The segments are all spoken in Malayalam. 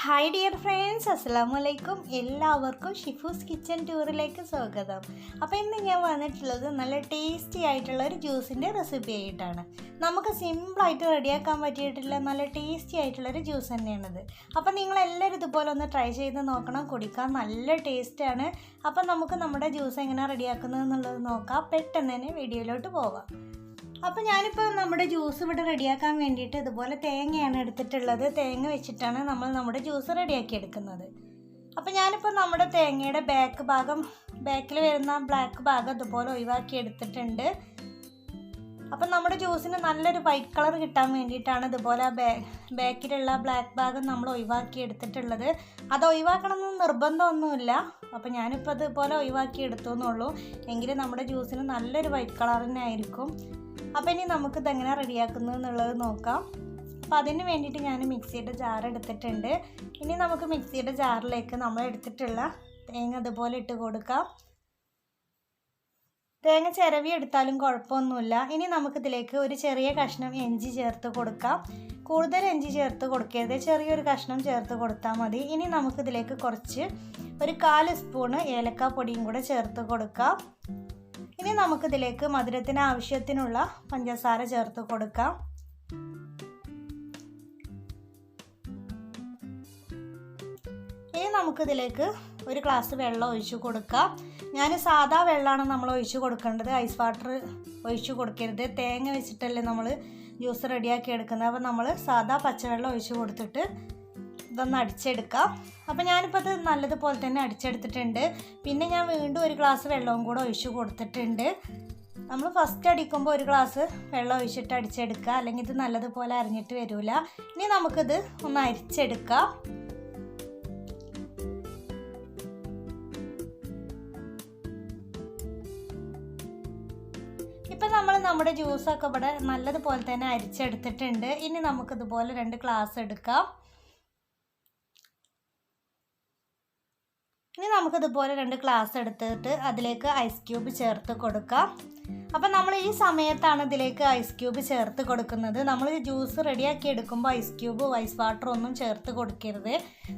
ഹായ് ഡിയർ ഫ്രണ്ട്സ്, അസ്സലാമലൈക്കും. എല്ലാവർക്കും ഷിഫൂസ് കിച്ചൻ ടൂറിലേക്ക് സ്വാഗതം. അപ്പോൾ ഇന്ന് ഞാൻ വന്നിട്ടുള്ളത് നല്ല ടേസ്റ്റി ആയിട്ടുള്ള ഒരു ജ്യൂസിൻ്റെ റെസിപ്പി ആയിട്ടാണ്. നമുക്ക് സിമ്പിളായിട്ട് റെഡിയാക്കാൻ പറ്റിയിട്ടുള്ള നല്ല ടേസ്റ്റി ആയിട്ടുള്ളൊരു ജ്യൂസ് തന്നെയാണിത്. അപ്പോൾ നിങ്ങളെല്ലാവരും ഇതുപോലെ ഒന്ന് ട്രൈ ചെയ്ത് നോക്കണം. കുടിക്കാൻ നല്ല ടേസ്റ്റാണ്. അപ്പോൾ നമുക്ക് നമ്മുടെ ജ്യൂസ് എങ്ങനെ റെഡിയാക്കുന്നത് എന്നുള്ളത് നോക്കാം. പെട്ടെന്ന് തന്നെ വീഡിയോയിലോട്ട് പോവാം. അപ്പോൾ ഞാനിപ്പോൾ നമ്മുടെ ജ്യൂസ് ഇവിടെ റെഡിയാക്കാൻ വേണ്ടിയിട്ട് ഇതുപോലെ തേങ്ങയാണ് എടുത്തിട്ടുള്ളത്. തേങ്ങ വെച്ചിട്ടാണ് നമ്മൾ നമ്മുടെ ജ്യൂസ് റെഡിയാക്കി എടുക്കുന്നത്. അപ്പോൾ ഞാനിപ്പോൾ നമ്മുടെ തേങ്ങയുടെ ബാക്കിൽ വരുന്ന ബ്ലാക്ക് ഭാഗം ഇതുപോലെ ഒഴിവാക്കി എടുത്തിട്ടുണ്ട്. അപ്പം നമ്മുടെ ജ്യൂസിന് നല്ലൊരു വൈറ്റ് കളർ കിട്ടാൻ വേണ്ടിയിട്ടാണ് ഇതുപോലെ ബാക്കിലുള്ള ബ്ലാക്ക് ഭാഗം നമ്മൾ ഒഴിവാക്കി എടുത്തിട്ടുള്ളത്. അത് ഒഴിവാക്കണമെന്ന് നിർബന്ധമൊന്നുമില്ല. അപ്പോൾ ഞാനിപ്പോൾ ഇതുപോലെ ഒഴിവാക്കി എടുത്തു എന്നുള്ളൂ. എങ്കിലും നമ്മുടെ ജ്യൂസിന് നല്ലൊരു വൈറ്റ് കളർ തന്നെ ആയിരിക്കും. അപ്പോൾ ഇനി നമുക്കിത് എങ്ങനെ റെഡിയാക്കുന്നത് എന്നുള്ളത് നോക്കാം. അപ്പോൾ അതിന് വേണ്ടിയിട്ട് ഞാൻ മിക്സിയുടെ ജാർ എടുത്തിട്ടുണ്ട്. ഇനി നമുക്ക് മിക്സിയുടെ ജാറിലേക്ക് നമ്മൾ എടുത്തിട്ടുള്ള തേങ്ങ അതുപോലെ ഇട്ട് കൊടുക്കാം. തേങ്ങ ചിരവി എടുത്താലും കുഴപ്പമൊന്നുമില്ല. ഇനി നമുക്കിതിലേക്ക് ഒരു ചെറിയ കഷ്ണം ഇഞ്ചി ചേർത്ത് കൊടുക്കാം. കൂടുതൽ ഇഞ്ചി ചേർത്ത് കൊടുക്കരുത്, ചെറിയൊരു കഷ്ണം ചേർത്ത് കൊടുത്താൽ മതി. ഇനി നമുക്കിതിലേക്ക് ഒരു 1/4 സ്പൂണ് ഏലക്കാപ്പൊടിയും കൂടെ ചേർത്ത് കൊടുക്കാം. ഇനി നമുക്കിതിലേക്ക് മധുരത്തിന് ആവശ്യത്തിനുള്ള പഞ്ചസാര ചേർത്ത് കൊടുക്കാം. ഇനി നമുക്കിതിലേക്ക് ഒരു ഗ്ലാസ് വെള്ളം ഒഴിച്ച് കൊടുക്കാം. ഞാൻ സാദാ വെള്ളമാണ് നമ്മൾ ഒഴിച്ച് കൊടുക്കേണ്ടത്, ഐസ് വാട്ടർ ഒഴിച്ച് കൊടുക്കരുത്. തേങ്ങ വെച്ചിട്ടല്ലേ നമ്മൾ ജ്യൂസ് റെഡിയാക്കി എടുക്കുന്നത്. അപ്പോൾ നമ്മൾ സാദാ പച്ചവെള്ളം ഒഴിച്ച് കൊടുത്തിട്ട് ഇതൊന്ന് അടിച്ചെടുക്കാം. അപ്പോൾ ഞാനിപ്പോൾ അത് നല്ലതുപോലെ തന്നെ അടിച്ചെടുത്തിട്ടുണ്ട്. പിന്നെ ഞാൻ വീണ്ടും ഒരു ഗ്ലാസ് വെള്ളവും കൂടെ ഒഴിച്ച് കൊടുത്തിട്ടുണ്ട്. നമ്മൾ ഫസ്റ്റ് അടിക്കുമ്പോൾ ഒരു ഗ്ലാസ് വെള്ളം ഒഴിച്ചിട്ട് അടിച്ചെടുക്കുക, അല്ലെങ്കിൽ ഇത് നല്ലതുപോലെ അരിഞ്ഞിട്ട് വരില്ല. ഇനി നമുക്കിത് ഒന്ന് അരിച്ചെടുക്കാം. ഇപ്പം നമ്മുടെ ജ്യൂസൊക്കെ ഇവിടെ നല്ലതുപോലെ തന്നെ അരിച്ചെടുത്തിട്ടുണ്ട്. ഇനി നമുക്കിതുപോലെ 2 ഗ്ലാസ് എടുക്കാം. ഇനി നമുക്കിതുപോലെ 2 ഗ്ലാസ് എടുത്തിട്ട് അതിലേക്ക് ഐസ് ക്യൂബ് ചേർത്ത് കൊടുക്കാം. അപ്പം നമ്മൾ ഈ സമയത്താണ് ഇതിലേക്ക് ഐസ് ക്യൂബ് ചേർത്ത് കൊടുക്കുന്നത്. നമ്മൾ ജ്യൂസ് റെഡിയാക്കി എടുക്കുമ്പോൾ ഐസ് ക്യൂബ് ഐസ് വാട്ടർ ഒന്നും ചേർത്ത് കൊടുക്കരുത്.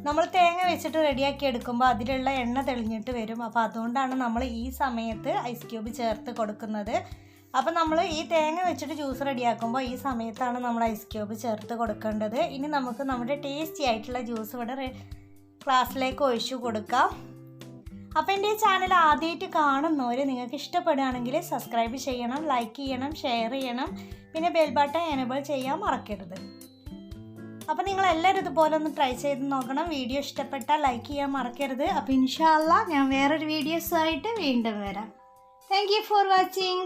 നമ്മൾ തേങ്ങ വെച്ചിട്ട് റെഡിയാക്കി എടുക്കുമ്പോൾ അതിലുള്ള എണ്ണ തെളിഞ്ഞിട്ട് വരും. അപ്പോൾ അതുകൊണ്ടാണ് നമ്മൾ ഈ സമയത്ത് ഐസ് ക്യൂബ് ചേർത്ത് കൊടുക്കുന്നത്. അപ്പം നമ്മൾ ഈ തേങ്ങ വെച്ചിട്ട് ജ്യൂസ് റെഡിയാക്കുമ്പോൾ ഈ സമയത്താണ് നമ്മൾ ഐസ് ക്യൂബ് ചേർത്ത് കൊടുക്കേണ്ടത്. ഇനി നമുക്ക് നമ്മുടെ ടേസ്റ്റി ആയിട്ടുള്ള ജ്യൂസ് ഇവിടെ ഗ്ലാസ്സിലേക്ക് ഒഴിച്ചു കൊടുക്കാം. അപ്പോൾ എൻ്റെ ഈ ചാനൽ ആദ്യമായിട്ട് കാണുന്നവർ നിങ്ങൾക്ക് ഇഷ്ടപ്പെടുകയാണെങ്കിൽ സബ്സ്ക്രൈബ് ചെയ്യണം, ലൈക്ക് ചെയ്യണം, ഷെയർ ചെയ്യണം. പിന്നെ ബെൽ ബട്ടൺ എനേബിൾ ചെയ്യാൻ മറക്കരുത്. അപ്പോൾ നിങ്ങളെല്ലാവരും ഇതുപോലെ ഒന്ന് ട്രൈ ചെയ്ത് നോക്കണം. വീഡിയോ ഇഷ്ടപ്പെട്ടാൽ ലൈക്ക് ചെയ്യാൻ മറക്കരുത്. അപ്പോൾ ഇൻഷാ അല്ലാഹ് ഞാൻ വേറൊരു വീഡിയോസായിട്ട് വീണ്ടും വരാം. Thank you for watching.